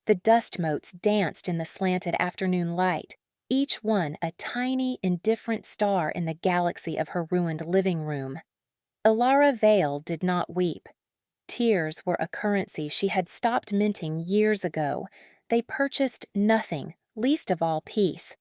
The dust motes danced in the slanted afternoon light, each one a tiny, indifferent star in the galaxy of her ruined living room. Ilara Vale did not weep. Tears were a currency she had stopped minting years ago. They purchased nothing, least of all peace.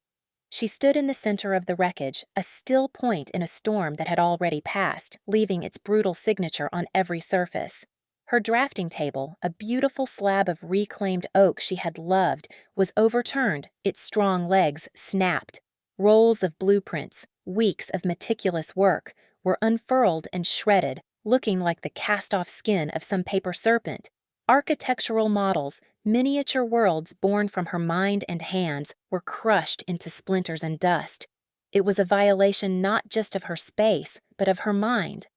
She stood in the center of the wreckage, a still point in a storm that had already passed, leaving its brutal signature on every surface. Her drafting table, a beautiful slab of reclaimed oak she had loved, was overturned, its strong legs snapped. Rolls of blueprints, weeks of meticulous work, were unfurled and shredded, looking like the cast-off skin of some paper serpent. Architectural models, miniature worlds born from her mind and hands, were crushed into splinters and dust. It was a violation not just of her space, but of her mind.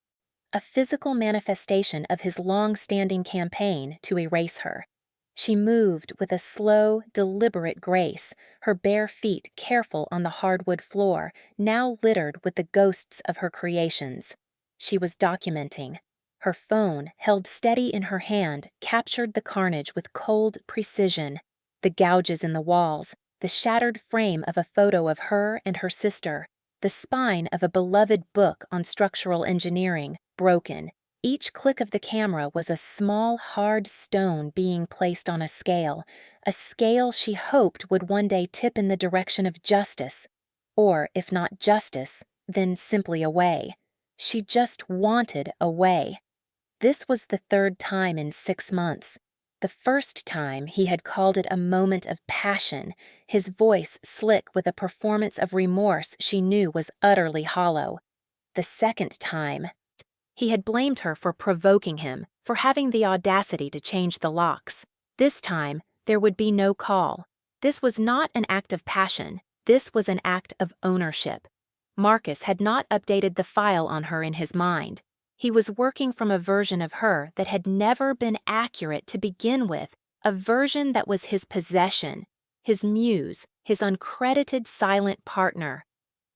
A physical manifestation of his long-standing campaign to erase her. She moved with a slow, deliberate grace, her bare feet careful on the hardwood floor, now littered with the ghosts of her creations. She was documenting. Her phone, held steady in her hand, captured the carnage with cold precision. The gouges in the walls, the shattered frame of a photo of her and her sister, the spine of a beloved book on structural engineering, broken. Each click of the camera was a small, hard stone being placed on a scale she hoped would one day tip in the direction of justice. Or, if not justice, then simply a way. She just wanted a way. This was the third time in 6 months. The first time he had called it a moment of passion, his voice slick with a performance of remorse she knew was utterly hollow. The second time, he had blamed her for provoking him, for having the audacity to change the locks. This time, there would be no call. This was not an act of passion. This was an act of ownership. Marcus had not updated the file on her in his mind. He was working from a version of her that had never been accurate to begin with, a version that was his possession, his muse, his uncredited silent partner.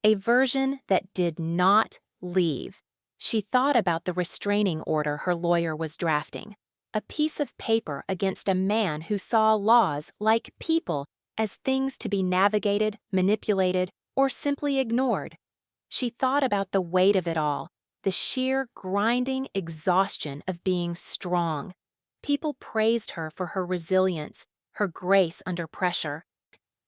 A version that did not leave. She thought about the restraining order her lawyer was drafting, a piece of paper against a man who saw laws, like people, as things to be navigated, manipulated, or simply ignored. She thought about the weight of it all, the sheer grinding exhaustion of being strong. People praised her for her resilience, her grace under pressure.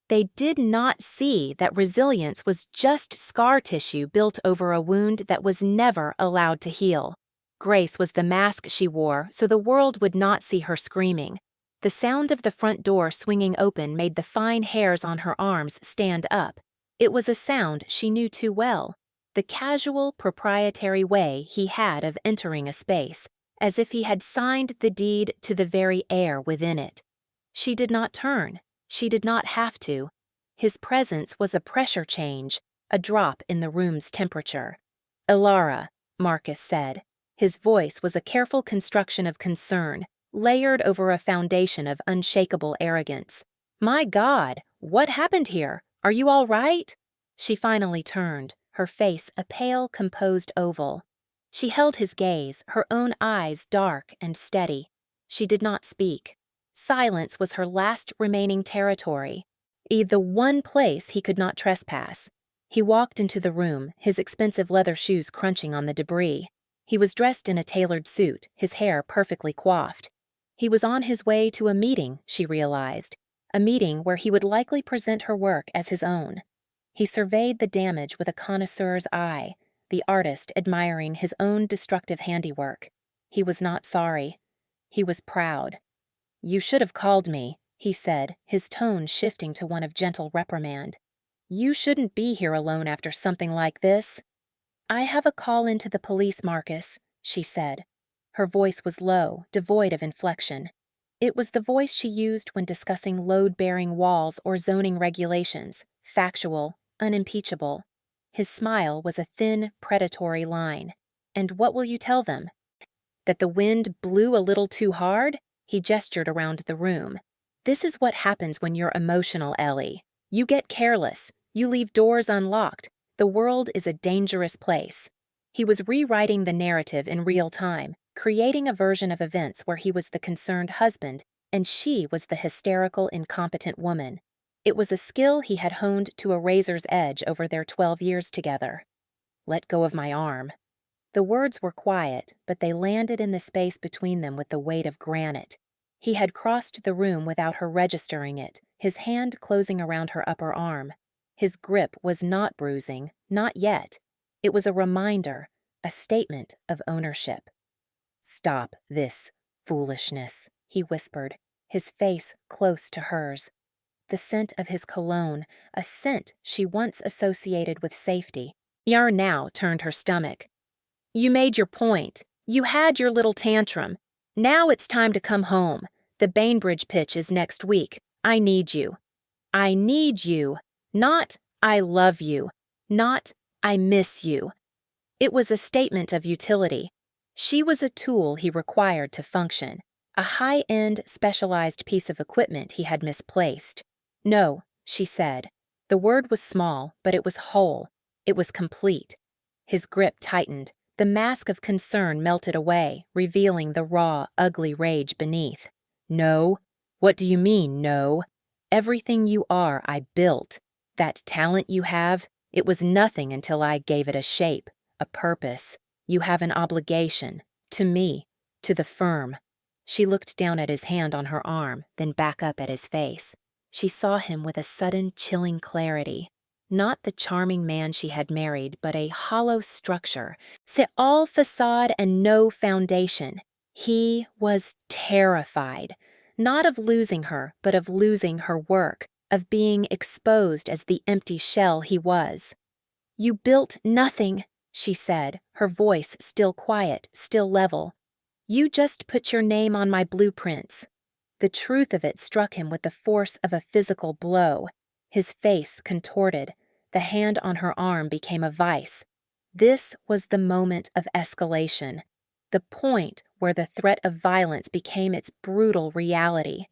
They did not see that resilience was just scar tissue built over a wound that was never allowed to heal. Grace was the mask she wore so the world would not see her screaming. The sound of the front door swinging open made the fine hairs on her arms stand up. It was a sound she knew too well, the casual, proprietary way he had of entering a space, as if he had signed the deed to the very air within it. She did not turn. She did not have to. His presence was a pressure change, a drop in the room's temperature. "Ilara," Marcus said. His voice was a careful construction of concern, layered over a foundation of unshakable arrogance. "My God, what happened here? Are you all right?" She finally turned, her face a pale, composed oval. She held his gaze, her own eyes dark and steady. She did not speak. Silence was her last remaining territory, the one place he could not trespass. He walked into the room, his expensive leather shoes crunching on the debris. He was dressed in a tailored suit, his hair perfectly coiffed. He was on his way to a meeting, she realized, a meeting where he would likely present her work as his own. He surveyed the damage with a connoisseur's eye, the artist admiring his own destructive handiwork. He was not sorry. He was proud. "You should have called me," he said, his tone shifting to one of gentle reprimand. "You shouldn't be here alone after something like this." "I have a call into the police, Marcus," she said. Her voice was low, devoid of inflection. It was the voice she used when discussing load-bearing walls or zoning regulations, factual, unimpeachable. His smile was a thin, predatory line. "And what will you tell them? That the wind blew a little too hard?" He gestured around the room. "This is what happens when you're emotional, Ellie. You get careless. You leave doors unlocked. The world is a dangerous place." He was rewriting the narrative in real time, creating a version of events where he was the concerned husband and she was the hysterical, incompetent woman. It was a skill he had honed to a razor's edge over their 12 years together. "Let go of my arm." The words were quiet, but they landed in the space between them with the weight of granite. He had crossed the room without her registering it, his hand closing around her upper arm. His grip was not bruising, not yet. It was a reminder, a statement of ownership. "Stop this foolishness," he whispered, his face close to hers. The scent of his cologne, a scent she once associated with safety. Yar now turned her stomach. "You made your point. You had your little tantrum. Now it's time to come home. The Bainbridge pitch is next week. I need you." I need you. Not I love you. Not I miss you. It was a statement of utility. She was a tool he required to function, a high-end, specialized piece of equipment he had misplaced. "No," she said. The word was small, but it was whole. It was complete. His grip tightened. The mask of concern melted away, revealing the raw, ugly rage beneath. "No? What do you mean, no? Everything you are, I built. That talent you have, it was nothing until I gave it a shape, a purpose. You have an obligation. To me. To the firm." She looked down at his hand on her arm, then back up at his face. She saw him with a sudden, chilling clarity. Not the charming man she had married, but a hollow structure. All facade and no foundation. He was terrified. Not of losing her, but of losing her work, of being exposed as the empty shell he was. "You built nothing," she said, her voice still quiet, still level. "You just put your name on my blueprints." The truth of it struck him with the force of a physical blow. His face contorted. The hand on her arm became a vice. This was the moment of escalation, the point where the threat of violence became its brutal reality.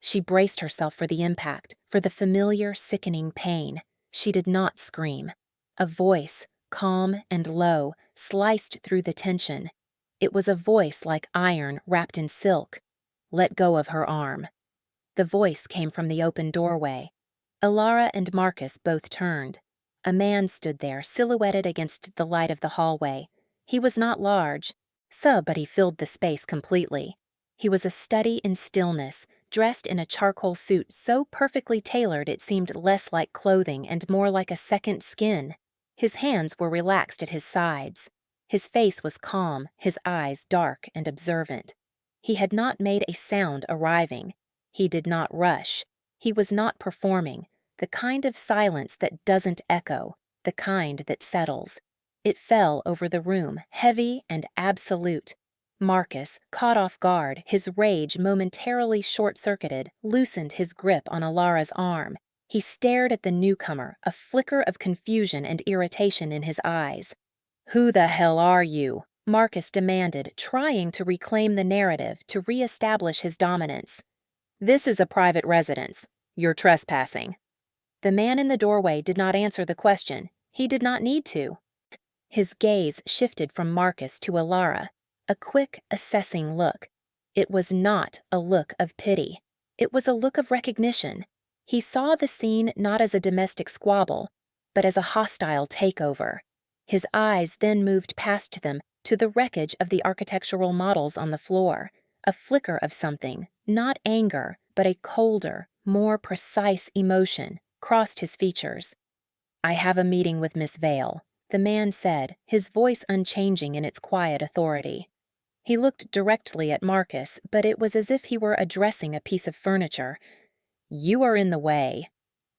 She braced herself for the impact, for the familiar, sickening pain. She did not scream. A voice, calm and low, sliced through the tension. It was a voice like iron wrapped in silk. "Let go of her arm." The voice came from the open doorway. Alara and Marcus both turned. A man stood there, silhouetted against the light of the hallway. He was not large, but he filled the space completely. He was a study in stillness, dressed in a charcoal suit so perfectly tailored it seemed less like clothing and more like a second skin. His hands were relaxed at his sides. His face was calm, his eyes dark and observant. He had not made a sound arriving. He did not rush. He was not performing, the kind of silence that doesn't echo, the kind that settles. It fell over the room, heavy and absolute. Marcus, caught off guard, his rage momentarily short-circuited, loosened his grip on Alara's arm. He stared at the newcomer, a flicker of confusion and irritation in his eyes. "Who the hell are you?" Marcus demanded, trying to reclaim the narrative, to re-establish his dominance. "This is a private residence. You're trespassing." The man in the doorway did not answer the question. He did not need to. His gaze shifted from Marcus to Alara, a quick, assessing look. It was not a look of pity. It was a look of recognition. He saw the scene not as a domestic squabble, but as a hostile takeover. His eyes then moved past them to the wreckage of the architectural models on the floor. A flicker of something, not anger, but a colder, more precise emotion, crossed his features. "I have a meeting with Miss Vale," the man said, his voice unchanging in its quiet authority. He looked directly at Marcus, but it was as if he were addressing a piece of furniture. "You are in the way."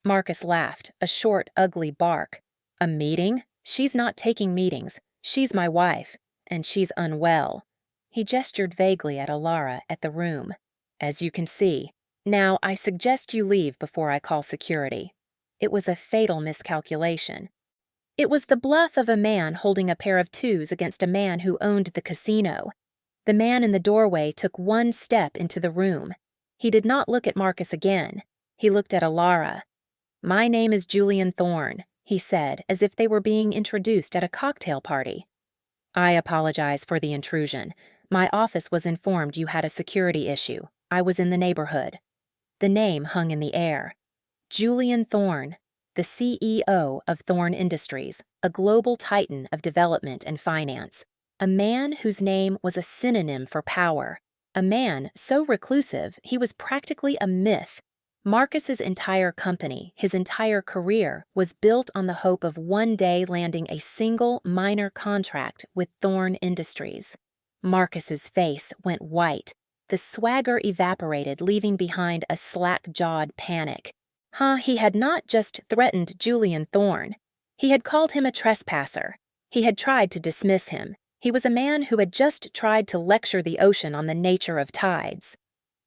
Marcus laughed, a short, ugly bark. "A meeting? She's not taking meetings. She's my wife, and she's unwell." He gestured vaguely at Alara, at the room. "As you can see. Now, I suggest you leave before I call security." It was a fatal miscalculation. It was the bluff of a man holding a pair of twos against a man who owned the casino. The man in the doorway took one step into the room. He did not look at Marcus again. He looked at Alara. "My name is Julian Thorne," he said, as if they were being introduced at a cocktail party. "I apologize for the intrusion. My office was informed you had a security issue. I was in the neighborhood. The name hung in the air. Julian Thorne, the CEO of Thorne Industries, a global titan of development and finance. A man whose name was a synonym for power. A man so reclusive he was practically a myth. Marcus's entire company, his entire career, was built on the hope of one day landing a single minor contract with Thorne Industries. Marcus's face went white. The swagger evaporated, leaving behind a slack-jawed panic. He had not just threatened Julian Thorne. He had called him a trespasser. He had tried to dismiss him. He was a man who had just tried to lecture the ocean on the nature of tides.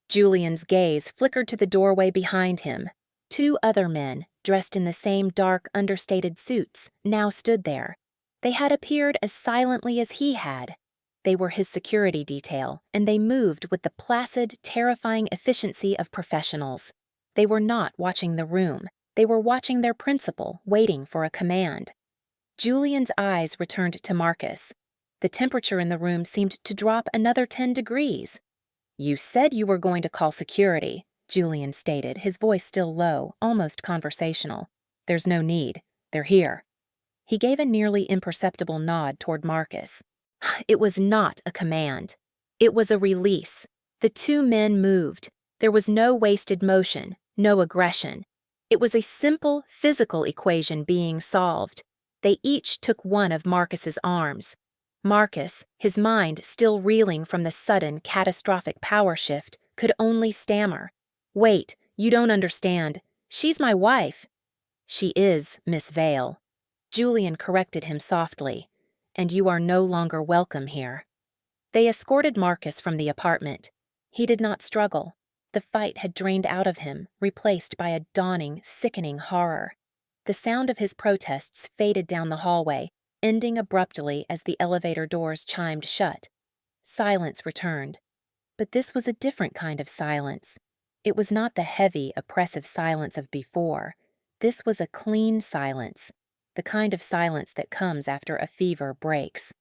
Julian's gaze flickered to the doorway behind him. Two other men, dressed in the same dark, understated suits, now stood there. They had appeared as silently as he had. They were his security detail, and they moved with the placid, terrifying efficiency of professionals. They were not watching the room. They were watching their principal, waiting for a command. Julian's eyes returned to Marcus. The temperature in the room seemed to drop another 10 degrees. "You said you were going to call security," Julian stated, his voice still low, almost conversational. "There's no need. They're here." He gave a nearly imperceptible nod toward Marcus. It was not a command. It was a release. The two men moved. There was no wasted motion, no aggression. It was a simple physical equation being solved. They each took one of Marcus's arms. Marcus, his mind still reeling from the sudden, catastrophic power shift, could only stammer. "Wait, you don't understand. She's my wife." "She is, Miss Vale." Julian corrected him softly. "And you are no longer welcome here." They escorted Marcus from the apartment. He did not struggle. The fight had drained out of him, replaced by a dawning, sickening horror. The sound of his protests faded down the hallway, ending abruptly as the elevator doors chimed shut. Silence returned. But this was a different kind of silence. It was not the heavy, oppressive silence of before. This was a clean silence, the kind of silence that comes after a fever breaks.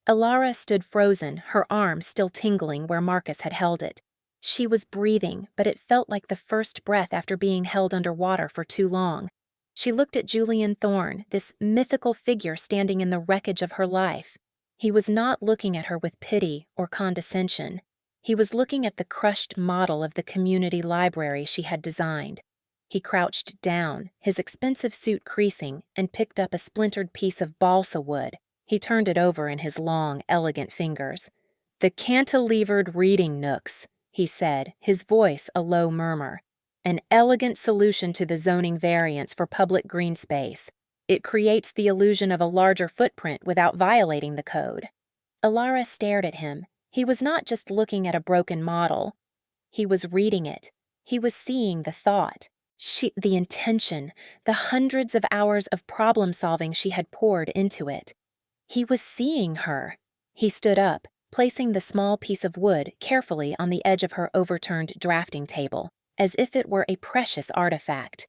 Alara stood frozen, her arm still tingling where Marcus had held it. She was breathing, but it felt like the first breath after being held underwater for too long. She looked at Julian Thorne, this mythical figure standing in the wreckage of her life. He was not looking at her with pity or condescension. He was looking at the crushed model of the community library she had designed. He crouched down, his expensive suit creasing, and picked up a splintered piece of balsa wood. He turned it over in his long, elegant fingers. "The cantilevered reading nooks," he said, his voice a low murmur. "An elegant solution to the zoning variance for public green space. It creates the illusion of a larger footprint without violating the code." Alara stared at him. He was not just looking at a broken model. He was reading it. He was seeing the thought, the intention, the hundreds of hours of problem-solving she had poured into it. He was seeing her. He stood up, placing the small piece of wood carefully on the edge of her overturned drafting table, as if it were a precious artifact.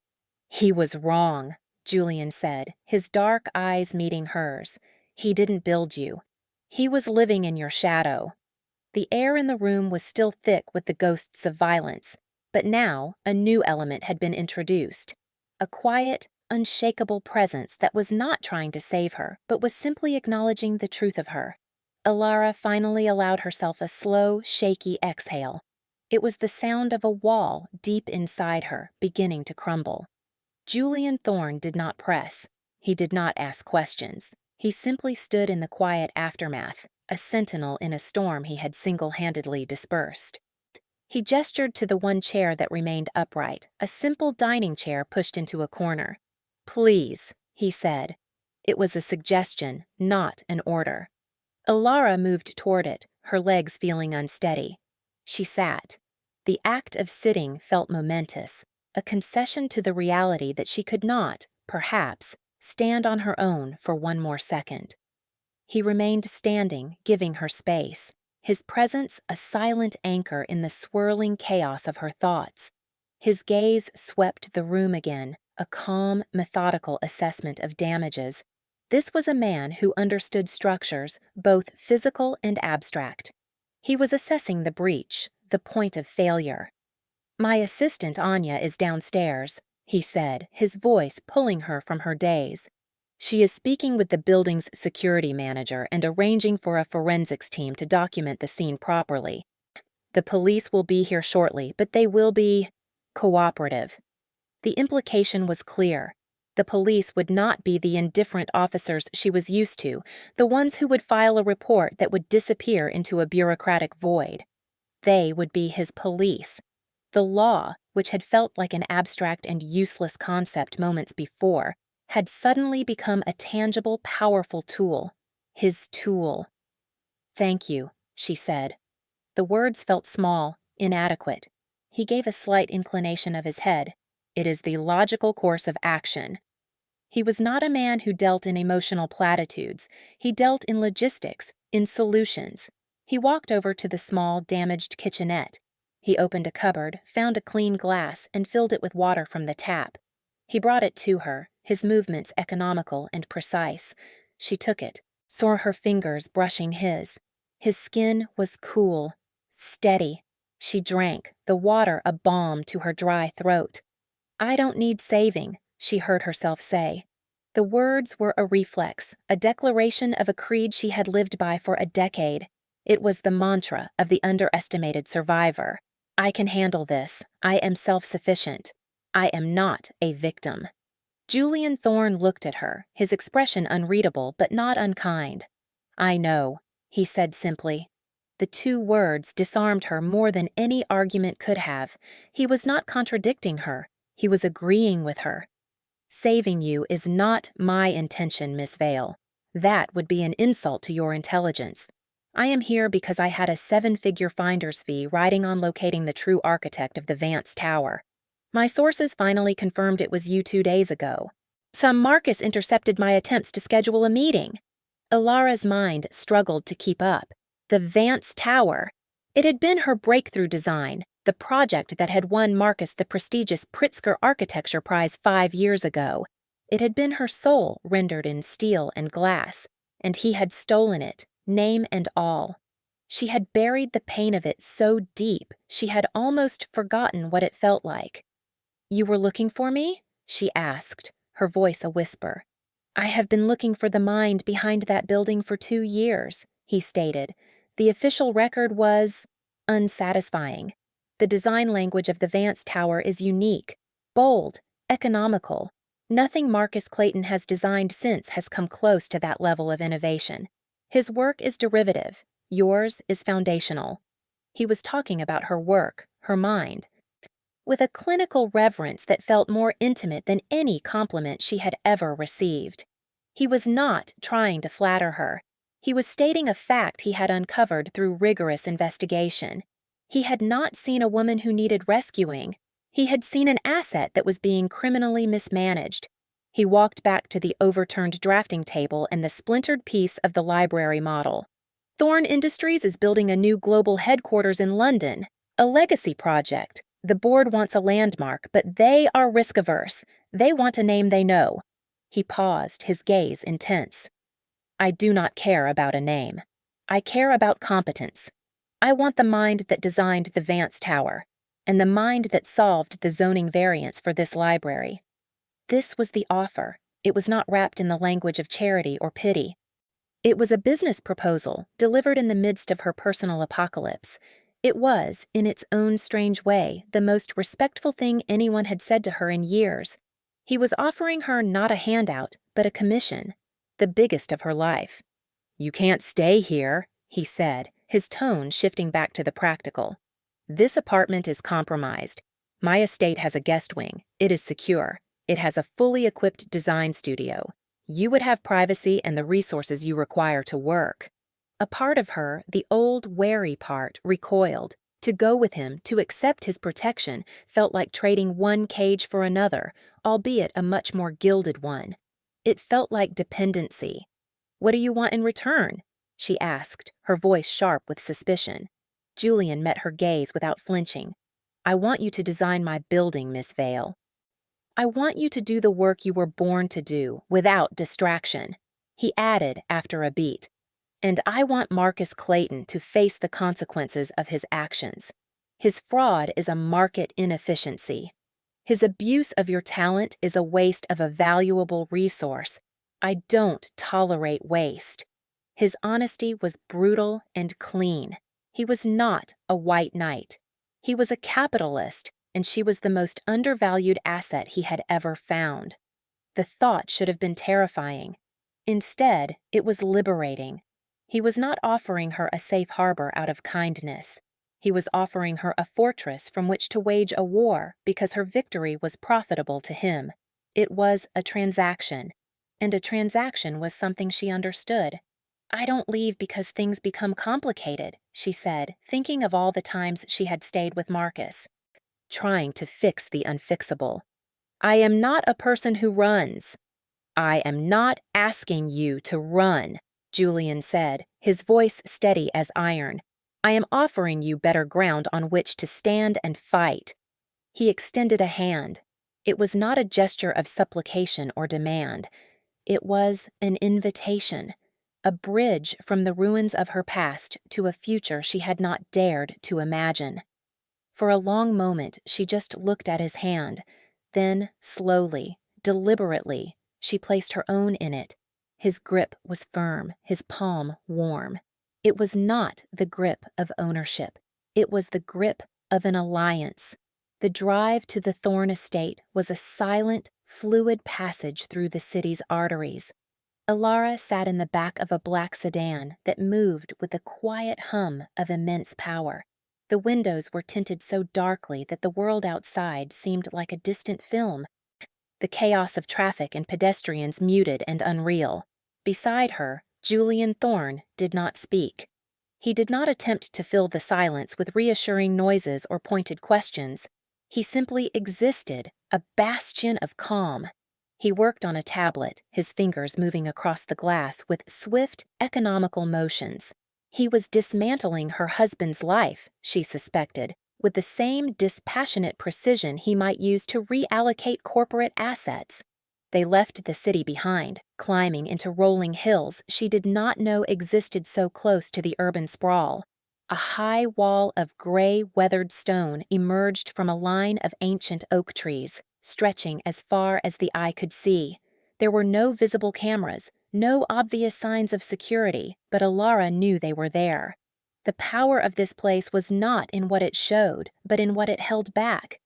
"He was wrong," Julian said, his dark eyes meeting hers. "He didn't build you. He was living in your shadow." The air in the room was still thick with the ghosts of violence, but now a new element had been introduced. A quiet, unshakable presence that was not trying to save her, but was simply acknowledging the truth of her. Alara finally allowed herself a slow, shaky exhale. It was the sound of a wall deep inside her, beginning to crumble. Julian Thorne did not press. He did not ask questions. He simply stood in the quiet aftermath, a sentinel in a storm he had single-handedly dispersed. He gestured to the one chair that remained upright, a simple dining chair pushed into a corner. "Please," he said. It was a suggestion, not an order. Alara moved toward it, her legs feeling unsteady. She sat. The act of sitting felt momentous, a concession to the reality that she could not, perhaps, stand on her own for one more second. He remained standing, giving her space, his presence a silent anchor in the swirling chaos of her thoughts. His gaze swept the room again, a calm, methodical assessment of damages. This was a man who understood structures, both physical and abstract. He was assessing the breach, the point of failure. "My assistant Anya is downstairs," he said, his voice pulling her from her daze. "She is speaking with the building's security manager and arranging for a forensics team to document the scene properly. The police will be here shortly, but they will be cooperative." The implication was clear. The police would not be the indifferent officers she was used to, the ones who would file a report that would disappear into a bureaucratic void. They would be his police. The law, which had felt like an abstract and useless concept moments before, had suddenly become a tangible, powerful tool. His tool. "Thank you," she said. The words felt small, inadequate. He gave a slight inclination of his head. "It is the logical course of action." He was not a man who dealt in emotional platitudes. He dealt in logistics, in solutions. He walked over to the small, damaged kitchenette. He opened a cupboard, found a clean glass, and filled it with water from the tap. He brought it to her, his movements economical and precise. She took it, saw her fingers brushing his. His skin was cool, steady. She drank, the water a balm to her dry throat. "I don't need saving," she heard herself say. The words were a reflex, a declaration of a creed she had lived by for a decade. It was the mantra of the underestimated survivor. "I can handle this. I am self-sufficient. I am not a victim." Julian Thorne looked at her, his expression unreadable but not unkind. "I know," he said simply. The two words disarmed her more than any argument could have. He was not contradicting her. He was agreeing with her. "Saving you is not my intention, Miss Vale. That would be an insult to your intelligence. I am here because I had a 7-figure finder's fee riding on locating the true architect of the Vance Tower. My sources finally confirmed it was you 2 days ago. Some Marcus intercepted my attempts to schedule a meeting." Ilara's mind struggled to keep up. The Vance Tower. It had been her breakthrough design, the project that had won Marcus the prestigious Pritzker Architecture Prize 5 years ago. It had been her soul rendered in steel and glass, and he had stolen it, name and all. She had buried the pain of it so deep she had almost forgotten what it felt like. "You were looking for me?" she asked, her voice a whisper. "I have been looking for the mind behind that building for 2 years, he stated. The official record was unsatisfying. The design language of the Vance Tower is unique, bold, economical. Nothing Marcus Clayton has designed since has come close to that level of innovation. His work is derivative. Yours is foundational." He was talking about her work, her mind, with a clinical reverence that felt more intimate than any compliment she had ever received. He was not trying to flatter her. He was stating a fact he had uncovered through rigorous investigation. He had not seen a woman who needed rescuing. He had seen an asset that was being criminally mismanaged. He walked back to the overturned drafting table and the splintered piece of the library model. "Thorne Industries is building a new global headquarters in London, a legacy project. The board wants a landmark, but they are risk-averse. They want a name they know." He paused, his gaze intense. "I do not care about a name. I care about competence. I want the mind that designed the Vance Tower, and the mind that solved the zoning variants for this library." This was the offer. It was not wrapped in the language of charity or pity. It was a business proposal, delivered in the midst of her personal apocalypse. It was, in its own strange way, the most respectful thing anyone had said to her in years. He was offering her not a handout, but a commission, the biggest of her life. "You can't stay here," he said, his tone shifting back to the practical. "This apartment is compromised. My estate has a guest wing. It is secure. It has a fully equipped design studio. You would have privacy and the resources you require to work." A part of her, the old, wary part, recoiled. To go with him, to accept his protection, felt like trading one cage for another, albeit a much more gilded one. It felt like dependency. "What do you want in return?" she asked, her voice sharp with suspicion. Julian met her gaze without flinching. "I want you to design my building, Miss Vale. I want you to do the work you were born to do, without distraction." He added after a beat, "And I want Marcus Clayton to face the consequences of his actions. His fraud is a market inefficiency. His abuse of your talent is a waste of a valuable resource. I don't tolerate waste. His honesty was brutal and clean. He was not a white knight. He was a capitalist, and she was the most undervalued asset he had ever found. The thought should have been terrifying. Instead, it was liberating. He was not offering her a safe harbor out of kindness. He was offering her a fortress from which to wage a war because her victory was profitable to him. It was a transaction, and a transaction was something she understood. I don't leave because things become complicated, she said, thinking of all the times she had stayed with Marcus, trying to fix the unfixable. I am not a person who runs. I am not asking you to run, Julian said, his voice steady as iron. I am offering you better ground on which to stand and fight. He extended a hand. It was not a gesture of supplication or demand. It was an invitation, a bridge from the ruins of her past to a future she had not dared to imagine. For a long moment, she just looked at his hand. Then, slowly, deliberately, she placed her own in it. His grip was firm, his palm warm. It was not the grip of ownership. It was the grip of an alliance. The drive to the Thorne estate was a silent, fluid passage through the city's arteries. Alara sat in the back of a black sedan that moved with the quiet hum of immense power. The windows were tinted so darkly that the world outside seemed like a distant film. The chaos of traffic and pedestrians muted and unreal. Beside her, Julian Thorne did not speak. He did not attempt to fill the silence with reassuring noises or pointed questions. He simply existed, a bastion of calm. He worked on a tablet, his fingers moving across the glass with swift, economical motions. He was dismantling her husband's life, she suspected, with the same dispassionate precision he might use to reallocate corporate assets. They left the city behind, climbing into rolling hills she did not know existed so close to the urban sprawl. A high wall of gray, weathered stone emerged from a line of ancient oak trees, stretching as far as the eye could see. There were no visible cameras, no obvious signs of security, but Alara knew they were there. The power of this place was not in what it showed, but in what it held back.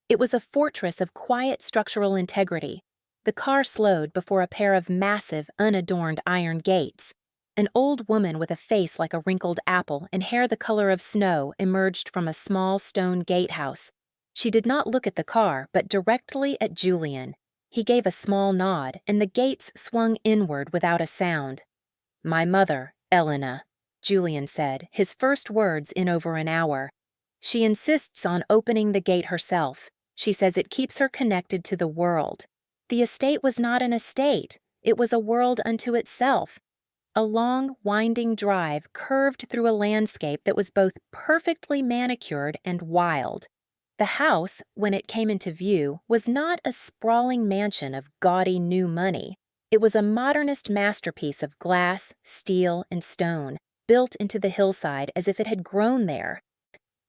It was a fortress of quiet structural integrity. The car slowed before a pair of massive, unadorned iron gates. An old woman with a face like a wrinkled apple and hair the color of snow emerged from a small stone gatehouse. She did not look at the car, but directly at Julian. He gave a small nod, and the gates swung inward without a sound. "My mother, Elena," Julian said, his first words in over an hour. "She insists on opening the gate herself. She says it keeps her connected to the world. The estate was not an estate. It was a world unto itself." A long, winding drive curved through a landscape that was both perfectly manicured and wild. The house, when it came into view, was not a sprawling mansion of gaudy new money. It was a modernist masterpiece of glass, steel, and stone, built into the hillside as if it had grown there.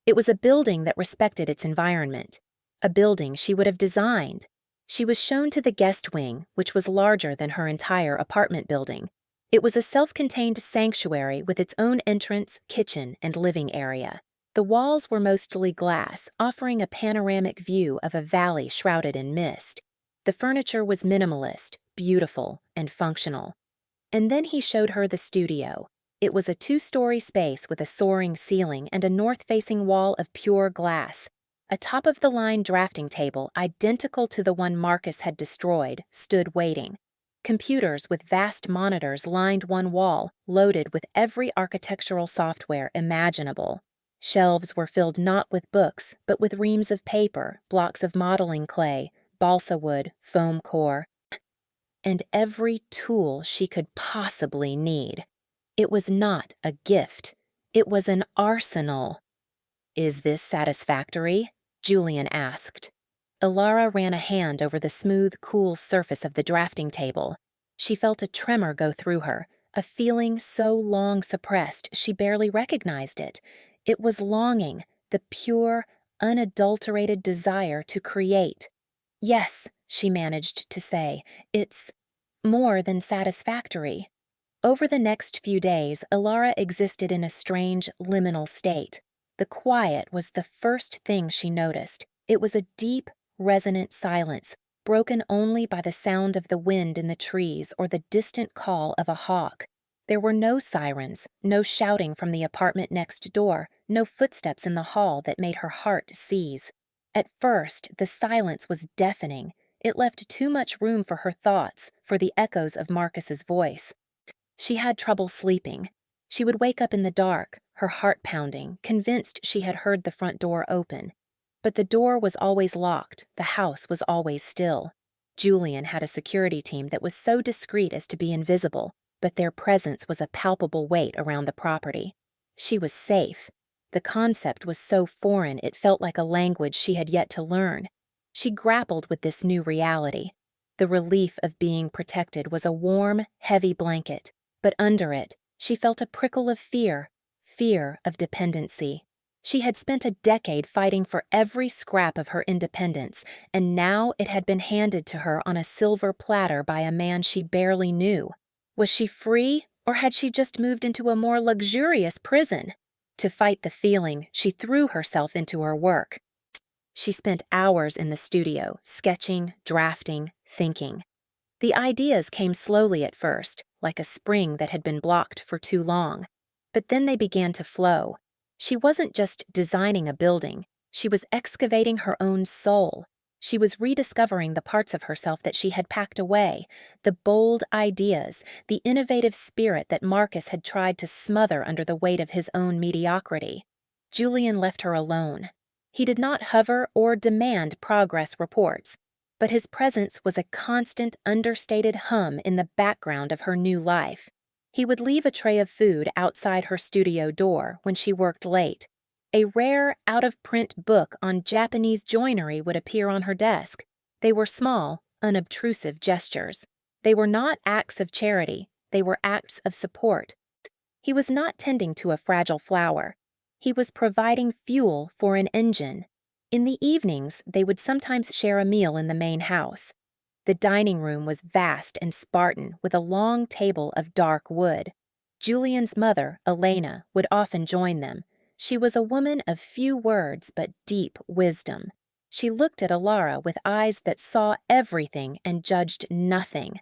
It was a building that respected its environment, a building she would have designed. She was shown to the guest wing, which was larger than her entire apartment building. It was a self-contained sanctuary with its own entrance, kitchen, and living area. The walls were mostly glass, offering a panoramic view of a valley shrouded in mist. The furniture was minimalist, beautiful, and functional. And then he showed her the studio. It was a 2-story space with a soaring ceiling and a north-facing wall of pure glass. A top-of-the-line drafting table, identical to the one Marcus had destroyed, stood waiting. Computers with vast monitors lined one wall, loaded with every architectural software imaginable. Shelves were filled not with books, but with reams of paper, blocks of modeling clay, balsa wood, foam core, and every tool she could possibly need. It was not a gift. It was an arsenal. "Is this satisfactory?" Julian asked. Alara ran a hand over the smooth, cool surface of the drafting table. She felt a tremor go through her, a feeling so long suppressed she barely recognized it. It was longing, the pure, unadulterated desire to create. "Yes," she managed to say, "it's more than satisfactory." Over the next few days, Ilara existed in a strange, liminal state. The quiet was the first thing she noticed. It was a deep, resonant silence, broken only by the sound of the wind in the trees or the distant call of a hawk. There were no sirens, no shouting from the apartment next door, no footsteps in the hall that made her heart seize. At first, the silence was deafening. It left too much room for her thoughts, for the echoes of Marcus's voice. She had trouble sleeping. She would wake up in the dark, her heart pounding, convinced she had heard the front door open. But the door was always locked, the house was always still. Julian had a security team that was so discreet as to be invisible, but their presence was a palpable weight around the property. She was safe. The concept was so foreign it felt like a language she had yet to learn. She grappled with this new reality. The relief of being protected was a warm, heavy blanket, but under it, she felt a prickle of fear of dependency. She had spent a decade fighting for every scrap of her independence, and now it had been handed to her on a silver platter by a man she barely knew. Was she free, or had she just moved into a more luxurious prison? To fight the feeling, she threw herself into her work. She spent hours in the studio, sketching, drafting, thinking. The ideas came slowly at first, like a spring that had been blocked for too long. But then they began to flow. She wasn't just designing a building, she was excavating her own soul. She was rediscovering the parts of herself that she had packed away, the bold ideas, the innovative spirit that Marcus had tried to smother under the weight of his own mediocrity. Julian left her alone. He did not hover or demand progress reports, but his presence was a constant, understated hum in the background of her new life. He would leave a tray of food outside her studio door when she worked late. A rare, out-of-print book on Japanese joinery would appear on her desk. They were small, unobtrusive gestures. They were not acts of charity, they were acts of support. He was not tending to a fragile flower. He was providing fuel for an engine. In the evenings, they would sometimes share a meal in the main house. The dining room was vast and Spartan, with a long table of dark wood. Julian's mother, Elena, would often join them. She was a woman of few words but deep wisdom. She looked at Ilara with eyes that saw everything and judged nothing.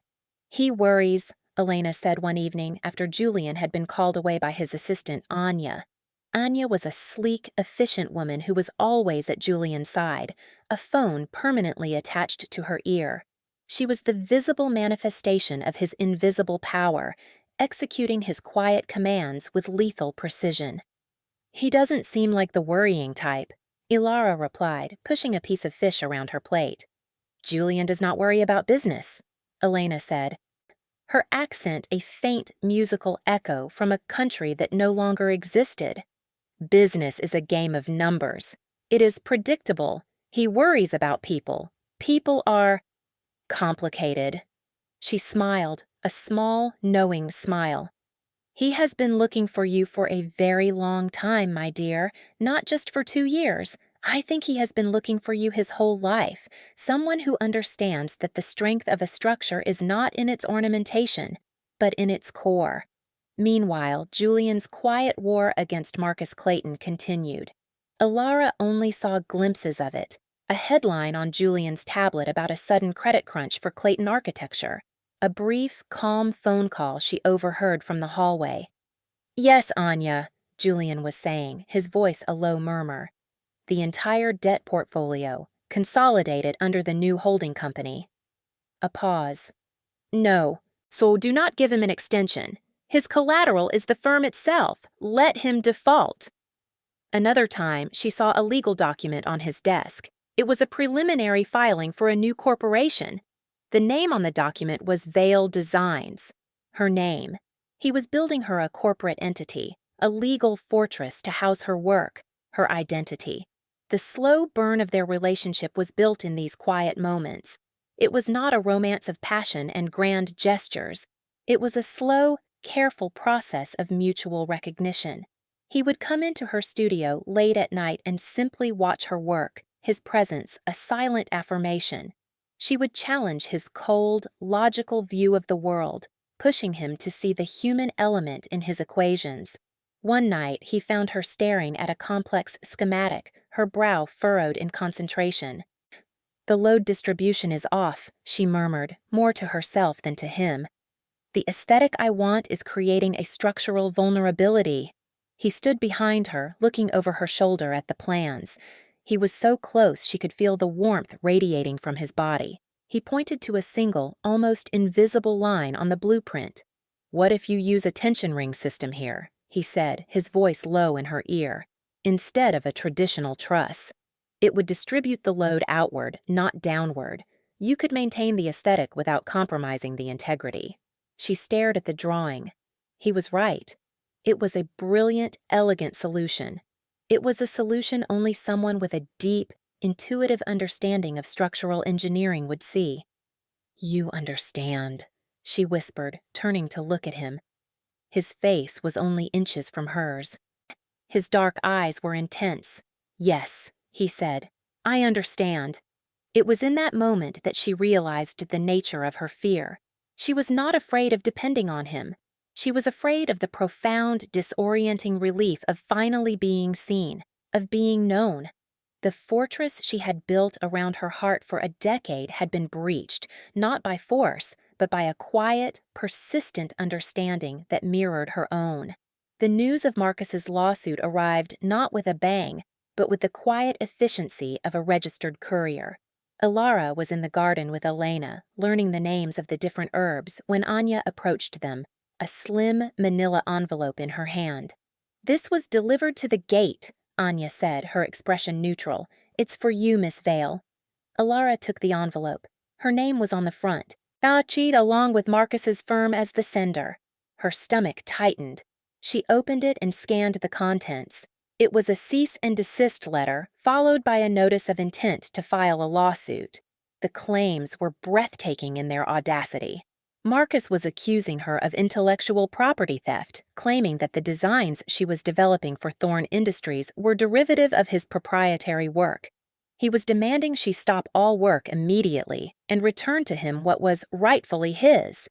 "He worries," Elena said one evening after Julian had been called away by his assistant, Anya. Anya was a sleek, efficient woman who was always at Julian's side, a phone permanently attached to her ear. She was the visible manifestation of his invisible power, executing his quiet commands with lethal precision. "He doesn't seem like the worrying type," Ilara replied, pushing a piece of fish around her plate. "Julian does not worry about business," Elena said, her accent a faint musical echo from a country that no longer existed. "Business is a game of numbers. It is predictable. He worries about people. People are complicated." She smiled, a small, knowing smile. "He has been looking for you for a very long time, my dear, not just for 2 years. I think he has been looking for you his whole life, someone who understands that the strength of a structure is not in its ornamentation, but in its core." Meanwhile, Julian's quiet war against Marcus Clayton continued. Ilara only saw glimpses of it, a headline on Julian's tablet about a sudden credit crunch for Clayton Architecture, a brief, calm phone call she overheard from the hallway. "Yes, Anya," Julian was saying, his voice a low murmur. "The entire debt portfolio, consolidated under the new holding company." A pause. "No, so do not give him an extension. His collateral is the firm itself. Let him default." Another time, she saw a legal document on his desk. It was a preliminary filing for a new corporation. The name on the document was Veil Designs. Her name. He was building her a corporate entity, a legal fortress to house her work, her identity. The slow burn of their relationship was built in these quiet moments. It was not a romance of passion and grand gestures. It was a slow, careful process of mutual recognition. He would come into her studio late at night and simply watch her work, his presence a silent affirmation. She would challenge his cold, logical view of the world, pushing him to see the human element in his equations. One night, he found her staring at a complex schematic, her brow furrowed in concentration. "The load distribution is off," she murmured, more to herself than to him. "The aesthetic I want is creating a structural vulnerability." He stood behind her, looking over her shoulder at the plans. He was so close she could feel the warmth radiating from his body. He pointed to a single, almost invisible line on the blueprint. "What if you use a tension ring system here?" he said, his voice low in her ear, "instead of a traditional truss. It would distribute the load outward, not downward. You could maintain the aesthetic without compromising the integrity." She stared at the drawing. He was right. It was a brilliant, elegant solution. It was a solution only someone with a deep, intuitive understanding of structural engineering would see. "You understand," she whispered, turning to look at him. His face was only inches from hers. His dark eyes were intense. "Yes," he said, "I understand." It was in that moment that she realized the nature of her fear. She was not afraid of depending on him. She was afraid of the profound, disorienting relief of finally being seen, of being known. The fortress she had built around her heart for a decade had been breached, not by force, but by a quiet, persistent understanding that mirrored her own. The news of Marcus's lawsuit arrived not with a bang, but with the quiet efficiency of a registered courier. Ilara was in the garden with Elena, learning the names of the different herbs, when Anya approached them, a slim manila envelope in her hand. "This was delivered to the gate," Anya said, her expression neutral. "It's for you, Miss Vale." Ilara took the envelope. Her name was on the front, vouched along with Marcus's firm as the sender. Her stomach tightened. She opened it and scanned the contents. It was a cease and desist letter, followed by a notice of intent to file a lawsuit. The claims were breathtaking in their audacity. Marcus was accusing her of intellectual property theft, claiming that the designs she was developing for Thorne Industries were derivative of his proprietary work. He was demanding she stop all work immediately and return to him what was rightfully his.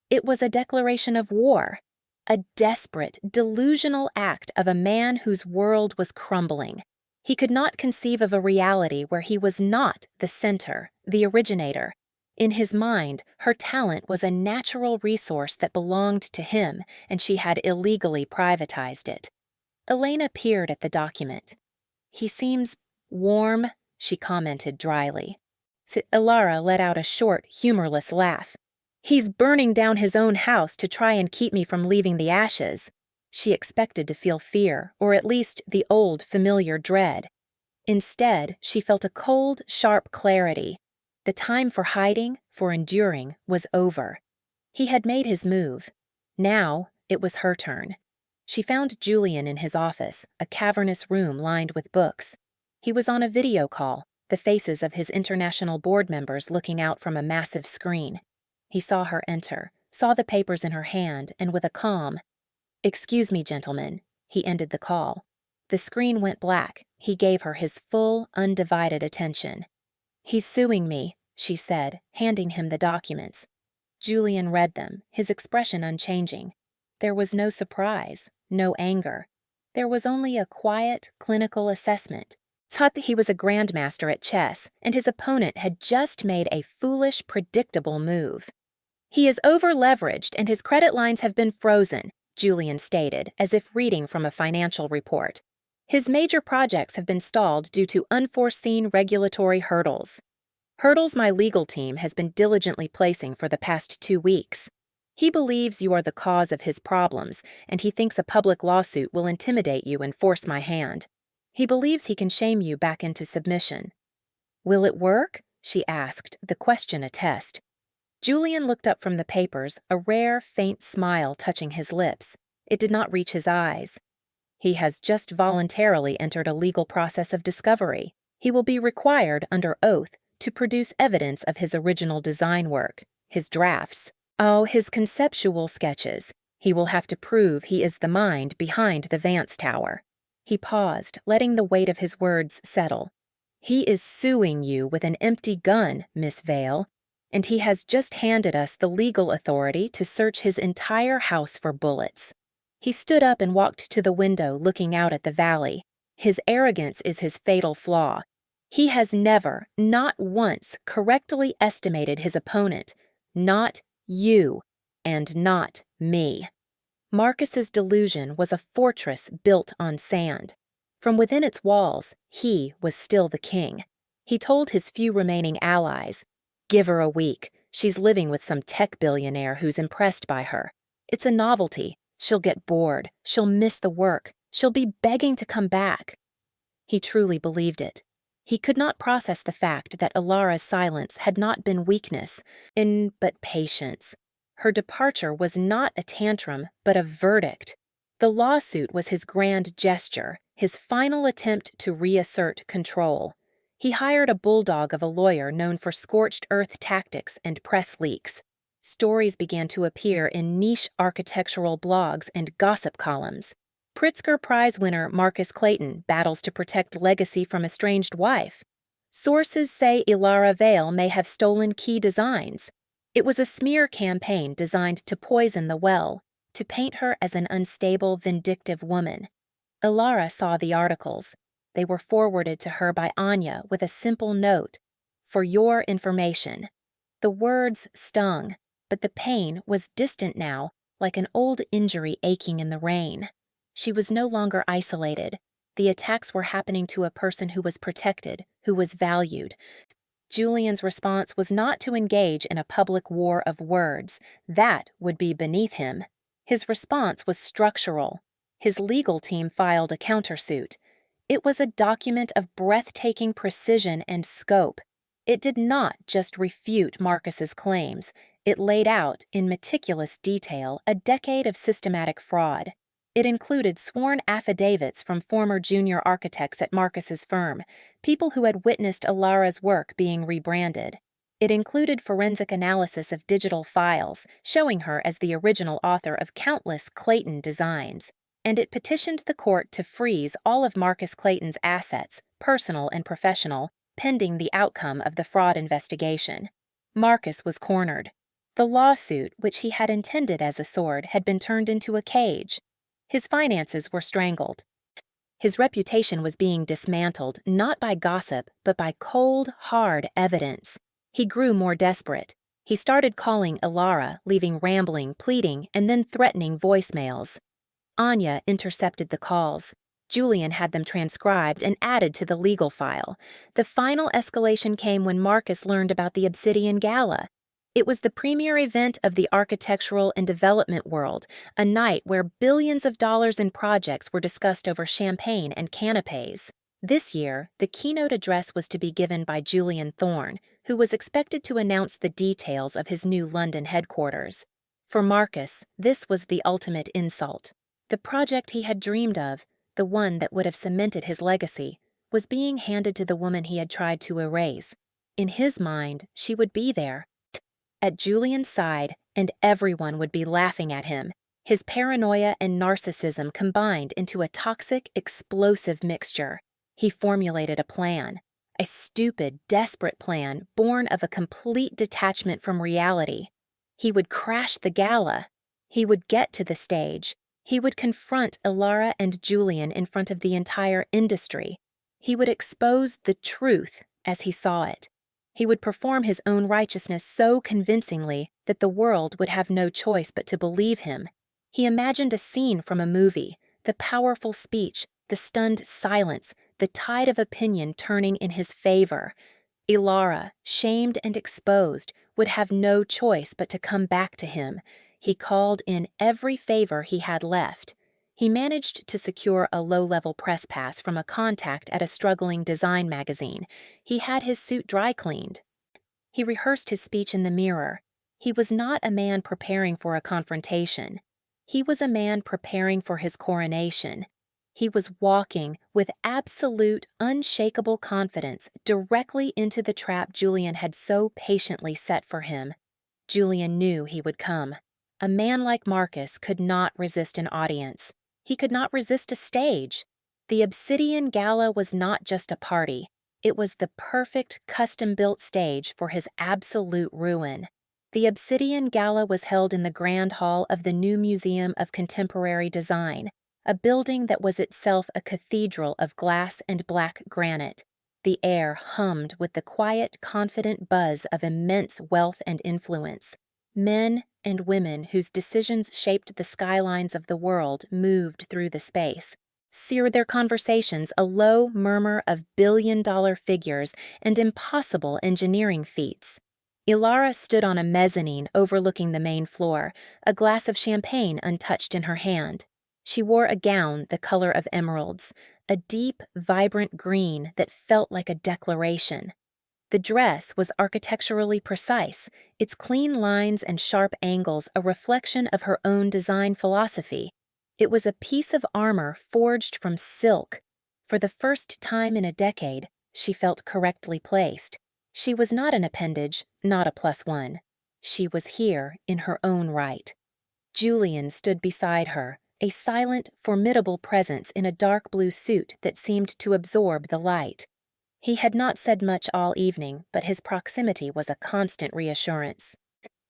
It was a declaration of war. A desperate, delusional act of a man whose world was crumbling. He could not conceive of a reality where he was not the center, the originator. In his mind, her talent was a natural resource that belonged to him, and she had illegally privatized it. Elena peered at the document. "He seems warm," she commented dryly. Ilara let out a short, humorless laugh. "He's burning down his own house to try and keep me from leaving the ashes." She expected to feel fear, or at least the old, familiar dread. Instead, she felt a cold, sharp clarity. The time for hiding, for enduring, was over. He had made his move. Now, it was her turn. She found Julian in his office, a cavernous room lined with books. He was on a video call, the faces of his international board members looking out from a massive screen. He saw her enter, saw the papers in her hand, and with a calm, "Excuse me, gentlemen," he ended the call. The screen went black. He gave her his full, undivided attention. "He's suing me," she said, handing him the documents. Julian read them, his expression unchanging. There was no surprise, no anger. There was only a quiet, clinical assessment. Taught that he was a grandmaster at chess, and his opponent had just made a foolish, predictable move. "He is over-leveraged and his credit lines have been frozen," Julian stated, as if reading from a financial report. "His major projects have been stalled due to unforeseen regulatory hurdles. Hurdles my legal team has been diligently placing for the past 2 weeks. He believes you are the cause of his problems, and he thinks a public lawsuit will intimidate you and force my hand. He believes he can shame you back into submission." "Will it work?" she asked, the question a test. Julian looked up from the papers, a rare, faint smile touching his lips. It did not reach his eyes. "He has just voluntarily entered a legal process of discovery. He will be required, under oath, to produce evidence of his original design work, his drafts. Oh, his conceptual sketches. He will have to prove he is the mind behind the Vance Tower. He paused, letting the weight of his words settle. He is suing you with an empty gun, Miss Vale, and he has just handed us the legal authority to search his entire house for bullets. He stood up and walked to the window, looking out at the valley. His arrogance is his fatal flaw. He has never, not once, correctly estimated his opponent. Not you, and not me. Marcus's delusion was a fortress built on sand. From within its walls, he was still the king. He told his few remaining allies, "Give her a week. She's living with some tech billionaire who's impressed by her. It's a novelty. She'll get bored. She'll miss the work. She'll be begging to come back." He truly believed it. He could not process the fact that Ilara's silence had not been weakness, but patience. Her departure was not a tantrum, but a verdict. The lawsuit was his grand gesture, his final attempt to reassert control. He hired a bulldog of a lawyer known for scorched earth tactics and press leaks. Stories began to appear in niche architectural blogs and gossip columns. Pritzker Prize winner Marcus Clayton battles to protect legacy from estranged wife. Sources say Ilara Vale may have stolen key designs. It was a smear campaign designed to poison the well, to paint her as an unstable, vindictive woman. Ilara saw the articles. They were forwarded to her by Anya with a simple note, "For your information." The words stung, but the pain was distant now, like an old injury aching in the rain. She was no longer isolated. The attacks were happening to a person who was protected, who was valued. Julian's response was not to engage in a public war of words. That would be beneath him. His response was structural. His legal team filed a countersuit. It was a document of breathtaking precision and scope. It did not just refute Marcus's claims. It laid out, in meticulous detail, a decade of systematic fraud. It included sworn affidavits from former junior architects at Marcus's firm, people who had witnessed Ilara's work being rebranded. It included forensic analysis of digital files, showing her as the original author of countless Clayton designs. And it petitioned the court to freeze all of Marcus Clayton's assets, personal and professional, pending the outcome of the fraud investigation. Marcus was cornered. The lawsuit, which he had intended as a sword, had been turned into a cage. His finances were strangled. His reputation was being dismantled not by gossip, but by cold, hard evidence. He grew more desperate. He started calling Ilara, leaving rambling, pleading, and then threatening voicemails. Anya intercepted the calls. Julian had them transcribed and added to the legal file. The final escalation came when Marcus learned about the Obsidian Gala. It was the premier event of the architectural and development world, a night where billions of dollars in projects were discussed over champagne and canapes. This year, the keynote address was to be given by Julian Thorne, who was expected to announce the details of his new London headquarters. For Marcus, this was the ultimate insult. The project he had dreamed of, the one that would have cemented his legacy, was being handed to the woman he had tried to erase. In his mind, she would be there, at Julian's side, and everyone would be laughing at him. His paranoia and narcissism combined into a toxic, explosive mixture. He formulated a plan. A stupid, desperate plan born of a complete detachment from reality. He would crash the gala. He would get to the stage. He would confront Ilara and Julian in front of the entire industry. He would expose the truth as he saw it. He would perform his own righteousness so convincingly that the world would have no choice but to believe him. He imagined a scene from a movie, the powerful speech, the stunned silence, the tide of opinion turning in his favor. Ilara, shamed and exposed, would have no choice but to come back to him. He called in every favor he had left. He managed to secure a low-level press pass from a contact at a struggling design magazine. He had his suit dry cleaned. He rehearsed his speech in the mirror. He was not a man preparing for a confrontation. He was a man preparing for his coronation. He was walking with absolute, unshakable confidence directly into the trap Julian had so patiently set for him. Julian knew he would come. A man like Marcus could not resist an audience. He could not resist a stage. The Obsidian Gala was not just a party. It was the perfect custom-built stage for his absolute ruin. The Obsidian Gala was held in the Grand Hall of the New Museum of Contemporary Design, a building that was itself a cathedral of glass and black granite. The air hummed with the quiet, confident buzz of immense wealth and influence. Men and women whose decisions shaped the skylines of the world moved through the space. Their conversations a low murmur of billion-dollar figures and impossible engineering feats. Ilara stood on a mezzanine overlooking the main floor, a glass of champagne untouched in her hand. She wore a gown the color of emeralds, a deep, vibrant green that felt like a declaration. The dress was architecturally precise, its clean lines and sharp angles a reflection of her own design philosophy. It was a piece of armor forged from silk. For the first time in a decade, she felt correctly placed. She was not an appendage, not a +1. She was here in her own right. Julian stood beside her, a silent, formidable presence in a dark blue suit that seemed to absorb the light. He had not said much all evening, but his proximity was a constant reassurance.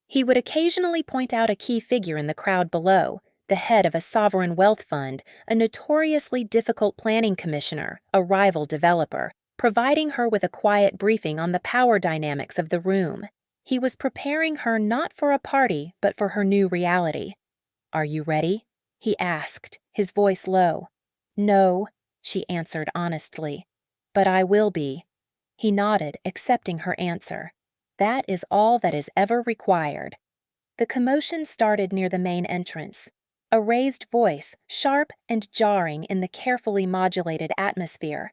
He would occasionally point out a key figure in the crowd below, the head of a sovereign wealth fund, a notoriously difficult planning commissioner, a rival developer, providing her with a quiet briefing on the power dynamics of the room. He was preparing her not for a party, but for her new reality. "Are you ready?" he asked, his voice low. "No," she answered honestly. "But I will be." He nodded, accepting her answer. That is all that is ever required. The commotion started near the main entrance. A raised voice, sharp and jarring in the carefully modulated atmosphere.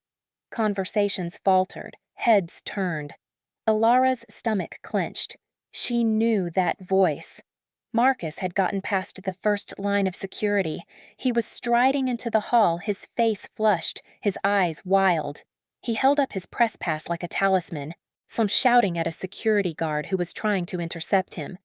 Conversations faltered, heads turned. Ilara's stomach clenched. She knew that voice. Marcus had gotten past the first line of security. He was striding into the hall, his face flushed, his eyes wild. He held up his press pass like a talisman, some shouting at a security guard who was trying to intercept him.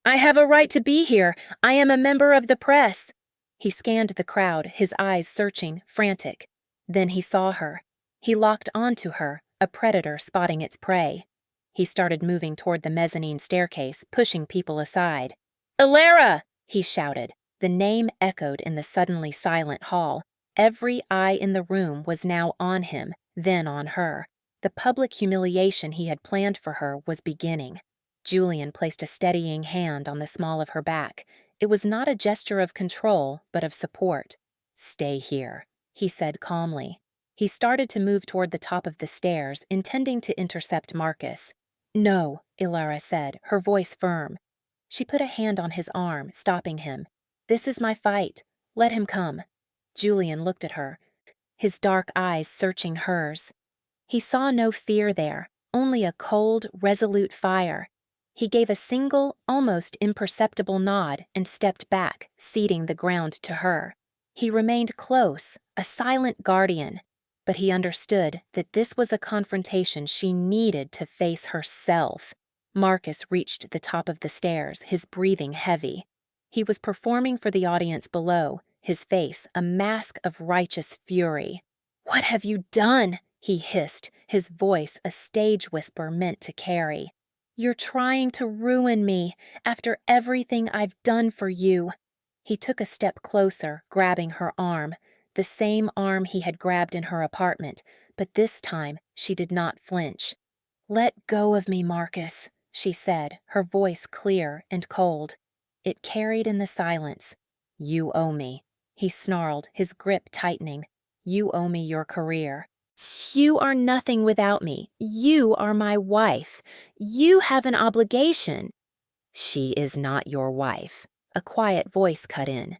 "I have a right to be here. I am a member of the press." He scanned the crowd, his eyes searching, frantic. Then he saw her. He locked onto her, a predator spotting its prey. He started moving toward the mezzanine staircase, pushing people aside. "Ilara!" he shouted. The name echoed in the suddenly silent hall. Every eye in the room was now on him, then on her. The public humiliation he had planned for her was beginning. Julian placed a steadying hand on the small of her back. It was not a gesture of control, but of support. "Stay here," he said calmly. He started to move toward the top of the stairs, intending to intercept Marcus. "No," Ilara said, her voice firm. She put a hand on his arm, stopping him. "This is my fight. Let him come." Julian looked at her, his dark eyes searching hers. He saw no fear there, only a cold, resolute fire. He gave a single, almost imperceptible nod and stepped back, ceding the ground to her. He remained close, a silent guardian, but he understood that this was a confrontation she needed to face herself. Marcus reached the top of the stairs, his breathing heavy. He was performing for the audience below, his face a mask of righteous fury. "What have you done?" he hissed, his voice a stage whisper meant to carry. "You're trying to ruin me, after everything I've done for you." He took a step closer, grabbing her arm, the same arm he had grabbed in her apartment, but this time she did not flinch. "Let go of me, Marcus," she said, her voice clear and cold. It carried in the silence. "You owe me," he snarled, his grip tightening. "You owe me your career. You are nothing without me. You are my wife. You have an obligation." "She is not your wife," a quiet voice cut in.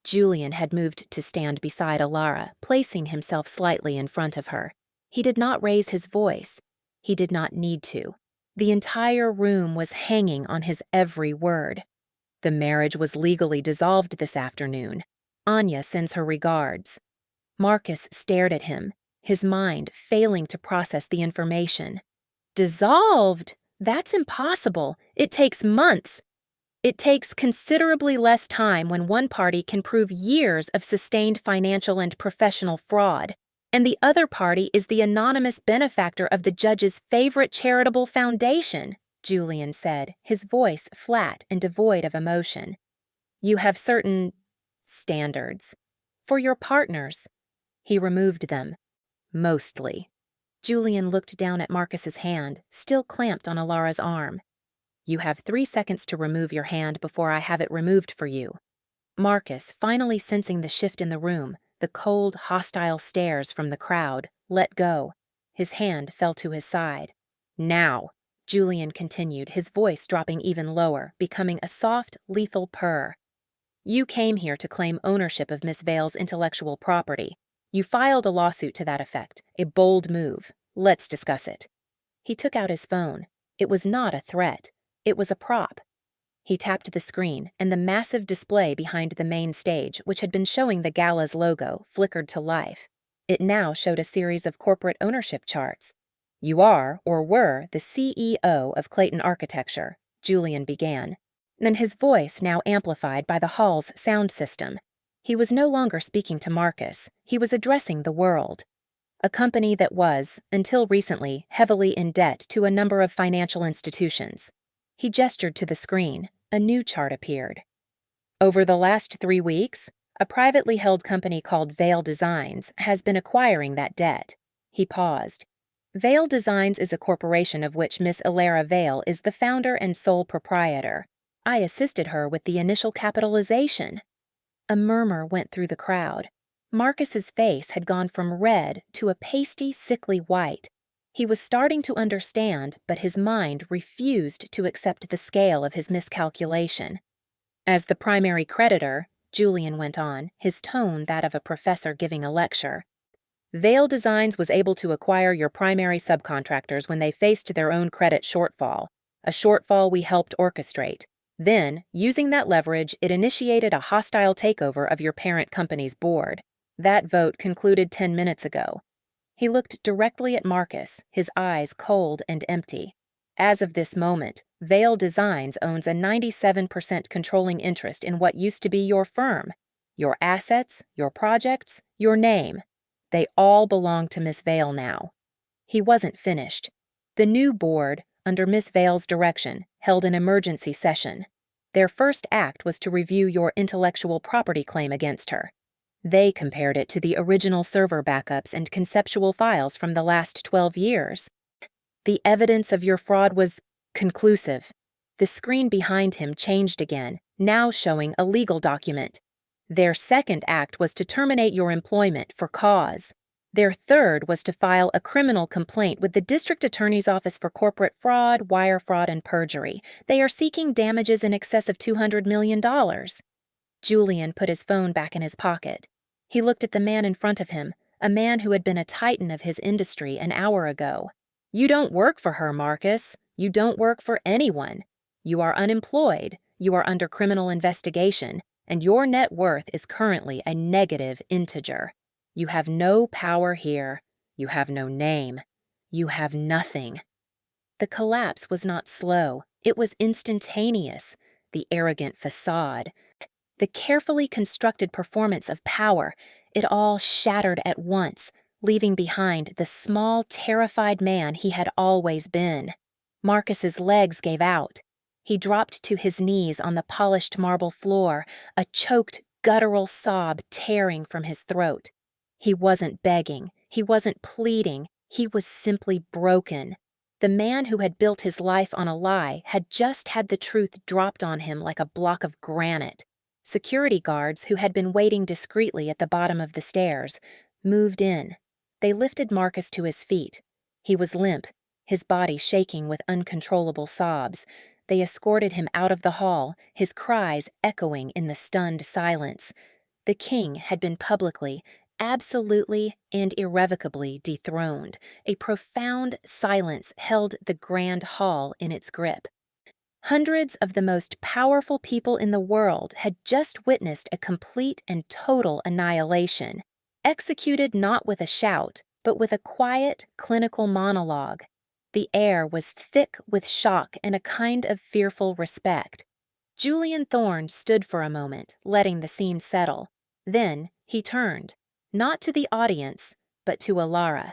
Julian had moved to stand beside Ilara, placing himself slightly in front of her. He did not raise his voice. He did not need to. The entire room was hanging on his every word. "The marriage was legally dissolved this afternoon. Anya sends her regards." Marcus stared at him, his mind failing to process the information. "Dissolved? That's impossible. It takes months." It takes considerably less time when one party can prove years of sustained financial and professional fraud, and the other party is the anonymous benefactor of the judge's favorite charitable foundation, Julian said, his voice flat and devoid of emotion. You have certain standards. For your partners. He removed them. Mostly. Julian looked down at Marcus's hand, still clamped on Alara's arm. You have 3 seconds to remove your hand before I have it removed for you. Marcus, finally sensing the shift in the room, the cold, hostile stares from the crowd, let go. His hand fell to his side. Now, Julian continued, his voice dropping even lower, becoming a soft, lethal purr. You came here to claim ownership of Miss Vale's intellectual property. You filed a lawsuit to that effect, a bold move. Let's discuss it. He took out his phone. It was not a threat. It was a prop. He tapped the screen, and the massive display behind the main stage, which had been showing the gala's logo, flickered to life. It now showed a series of corporate ownership charts. You are, or were, the CEO of Clayton Architecture, Julian began. Then his voice now amplified by the hall's sound system. He was no longer speaking to Marcus. He was addressing the world. A company that was, until recently, heavily in debt to a number of financial institutions. He gestured to the screen. A new chart appeared. Over the last 3 weeks, a privately held company called Vale Designs has been acquiring that debt. He paused. Vale Designs is a corporation of which Miss Alara Vale is the founder and sole proprietor. I assisted her with the initial capitalization. A murmur went through the crowd. Marcus's face had gone from red to a pasty, sickly white. He was starting to understand, but his mind refused to accept the scale of his miscalculation. As the primary creditor, Julian went on, his tone that of a professor giving a lecture, Vale Designs was able to acquire your primary subcontractors when they faced their own credit shortfall, a shortfall we helped orchestrate. Then, using that leverage, it initiated a hostile takeover of your parent company's board. That vote concluded 10 minutes ago. He looked directly at Marcus, his eyes cold and empty. As of this moment, Vale Designs owns a 97% controlling interest in what used to be your firm. Your assets, your projects, your name. They all belong to Miss Vale now. He wasn't finished. The new board, under Miss Vale's direction, held an emergency session. Their first act was to review your intellectual property claim against her. They compared it to the original server backups and conceptual files from the last 12 years. The evidence of your fraud was conclusive. The screen behind him changed again, now showing a legal document. Their second act was to terminate your employment for cause. Their third was to file a criminal complaint with the District Attorney's Office for Corporate Fraud, Wire Fraud, and Perjury. They are seeking damages in excess of $200 million. Julian put his phone back in his pocket. He looked at the man in front of him, a man who had been a titan of his industry an hour ago. You don't work for her, Marcus. You don't work for anyone. You are unemployed. You are under criminal investigation, and your net worth is currently a negative integer. You have no power here. You have no name. You have nothing. The collapse was not slow. It was instantaneous. The arrogant facade, the carefully constructed performance of power, it all shattered at once, leaving behind the small, terrified man he had always been. Marcus's legs gave out. He dropped to his knees on the polished marble floor, a choked, guttural sob tearing from his throat. He wasn't begging. He wasn't pleading. He was simply broken. The man who had built his life on a lie had just had the truth dropped on him like a block of granite. Security guards, who had been waiting discreetly at the bottom of the stairs, moved in. They lifted Marcus to his feet. He was limp, his body shaking with uncontrollable sobs. They escorted him out of the hall, his cries echoing in the stunned silence. The king had been publicly, absolutely, and irrevocably dethroned. A profound silence held the grand hall in its grip. Hundreds of the most powerful people in the world had just witnessed a complete and total annihilation, executed not with a shout, but with a quiet, clinical monologue. The air was thick with shock and a kind of fearful respect. Julian Thorne stood for a moment, letting the scene settle. Then he turned, not to the audience, but to Alara.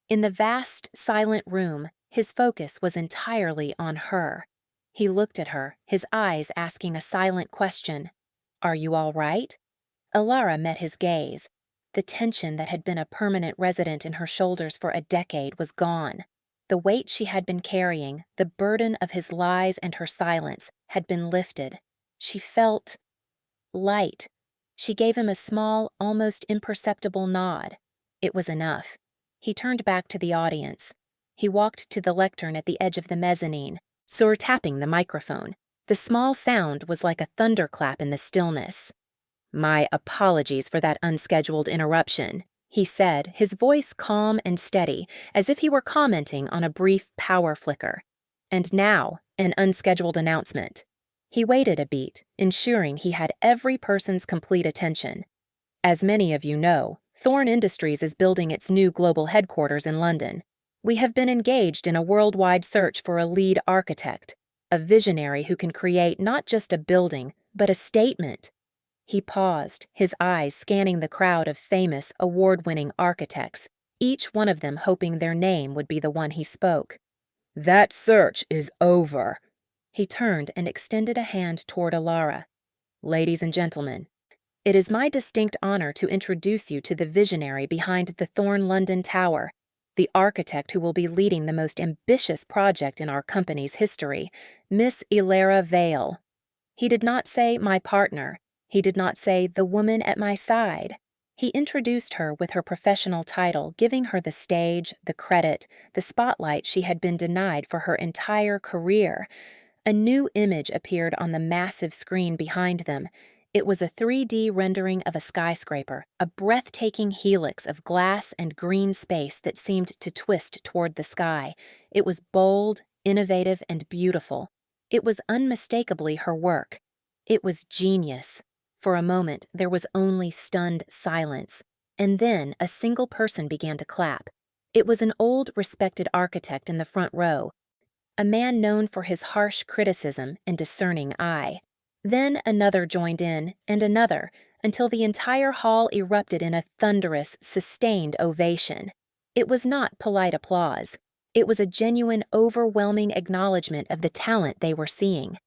In the vast, silent room, his focus was entirely on her. He looked at her, his eyes asking a silent question. "Are you all right?" Alara met his gaze. The tension that had been a permanent resident in her shoulders for a decade was gone. The weight she had been carrying, the burden of his lies and her silence, had been lifted. She felt light. She gave him a small, almost imperceptible nod. It was enough. He turned back to the audience. He walked to the lectern at the edge of the mezzanine, tapping the microphone. The small sound was like a thunderclap in the stillness. "My apologies for that unscheduled interruption," he said, his voice calm and steady, as if he were commenting on a brief power flicker. "And now, an unscheduled announcement." He waited a beat, ensuring he had every person's complete attention. "As many of you know, Thorne Industries is building its new global headquarters in London. We have been engaged in a worldwide search for a lead architect, a visionary who can create not just a building, but a statement." He paused, his eyes scanning the crowd of famous, award-winning architects, each one of them hoping their name would be the one he spoke. "That search is over." He turned and extended a hand toward Alara. "Ladies and gentlemen, it is my distinct honor to introduce you to the visionary behind the Thorne London Tower, the architect who will be leading the most ambitious project in our company's history, Miss Ilara Vale." He did not say "my partner." He did not say "the woman at my side." He introduced her with her professional title, giving her the stage, the credit, the spotlight she had been denied for her entire career. A new image appeared on the massive screen behind them. It was a 3D rendering of a skyscraper, a breathtaking helix of glass and green space that seemed to twist toward the sky. It was bold, innovative, and beautiful. It was unmistakably her work. It was genius. For a moment, there was only stunned silence, and then a single person began to clap. It was an old, respected architect in the front row, a man known for his harsh criticism and discerning eye. Then another joined in, and another, until the entire hall erupted in a thunderous, sustained ovation. It was not polite applause. It was a genuine, overwhelming acknowledgement of the talent they were seeing.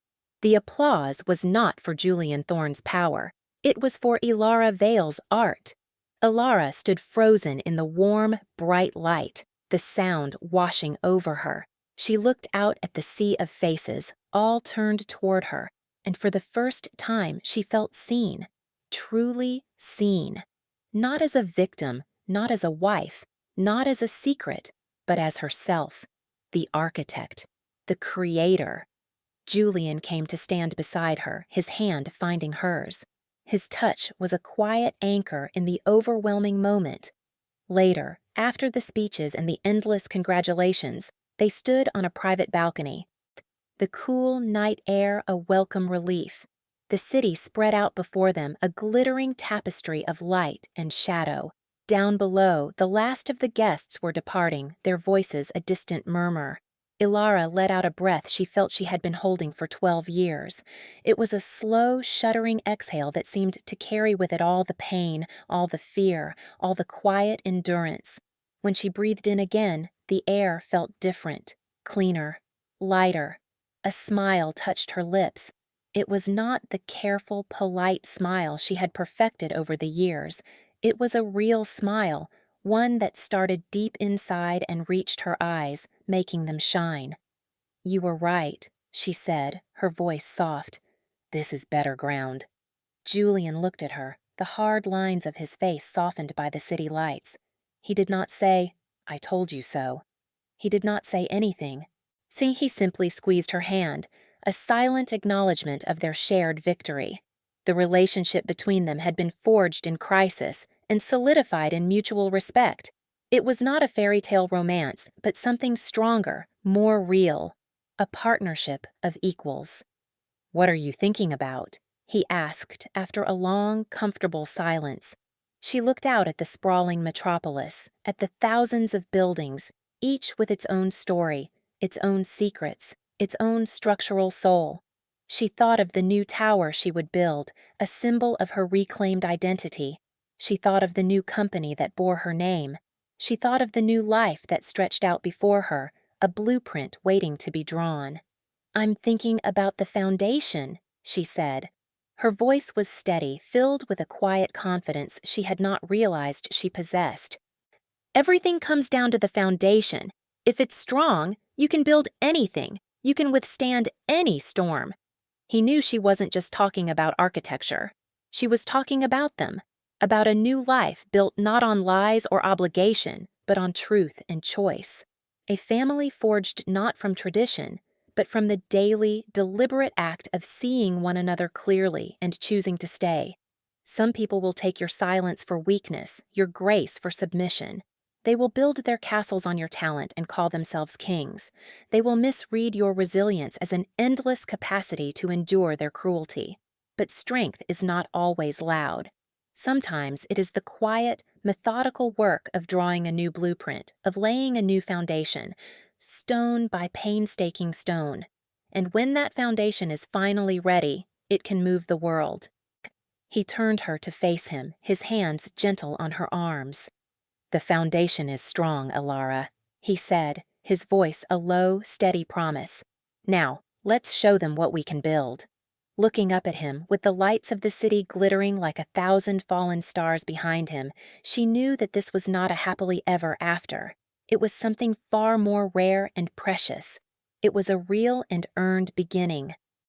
The applause was not for Julian Thorne's power. It was for Ilara Vale's art. Alara stood frozen in the warm, bright light, the sound washing over her. She looked out at the sea of faces, all turned toward her, and for the first time she felt seen, truly seen. Not as a victim, not as a wife, not as a secret, but as herself, the architect, the creator. Julian came to stand beside her, his hand finding hers. His touch was a quiet anchor in the overwhelming moment. Later, after the speeches and the endless congratulations, they stood on a private balcony. The cool night air a welcome relief. The city spread out before them, a glittering tapestry of light and shadow. Down below, the last of the guests were departing, their voices a distant murmur. Ilara let out a breath she felt she had been holding for 12 years. It was a slow, shuddering exhale that seemed to carry with it all the pain, all the fear, all the quiet endurance. When she breathed in again, the air felt different, cleaner, lighter. A smile touched her lips. It was not the careful, polite smile she had perfected over the years. It was a real smile, one that started deep inside and reached her eyes, making them shine. "You were right," she said, her voice soft. "This is better ground." Julian looked at her, the hard lines of his face softened by the city lights. He did not say, "I told you so." He did not say anything. See, he simply squeezed her hand, a silent acknowledgement of their shared victory. The relationship between them had been forged in crisis and solidified in mutual respect. It was not a fairy tale romance, but something stronger, more real, a partnership of equals. "What are you thinking about?" he asked after a long, comfortable silence. She looked out at the sprawling metropolis, at the thousands of buildings, each with its own story, its own secrets, its own structural soul. She thought of the new tower she would build, a symbol of her reclaimed identity. She thought of the new company that bore her name. She thought of the new life that stretched out before her, a blueprint waiting to be drawn. "I'm thinking about the foundation," she said. Her voice was steady, filled with a quiet confidence she had not realized she possessed. "Everything comes down to the foundation. If it's strong, you can build anything. You can withstand any storm." He knew she wasn't just talking about architecture. She was talking about them, about a new life built not on lies or obligation, but on truth and choice. A family forged not from tradition, but from the daily, deliberate act of seeing one another clearly and choosing to stay. Some people will take your silence for weakness, your grace for submission. They will build their castles on your talent and call themselves kings. They will misread your resilience as an endless capacity to endure their cruelty. But strength is not always loud. Sometimes it is the quiet, methodical work of drawing a new blueprint, of laying a new foundation, stone by painstaking stone. And when that foundation is finally ready, it can move the world. He turned her to face him, his hands gentle on her arms. "The foundation is strong, Alara," he said, his voice a low, steady promise. "Now, let's show them what we can build." Looking up at him, with the lights of the city glittering like 1,000 fallen stars behind him, she knew that this was not a happily ever after. It was something far more rare and precious. It was a real and earned beginning.